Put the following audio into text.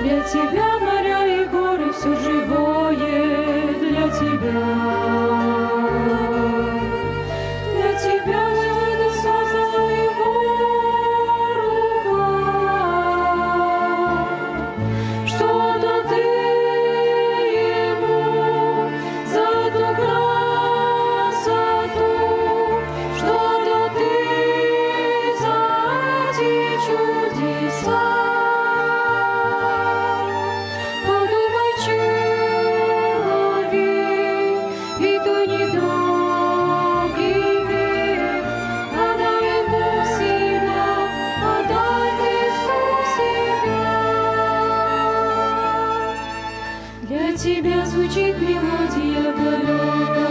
Для тебя моря и горы, все живое для тебя. Для тебя это создала его рука. Что-то ты ему за ту красоту, что-то ты за эти чудеса. Подумай, человек, ведь то недолгий век, отдай ему себя, отдай Христу себя. Для тебя звучит мелодия далекая.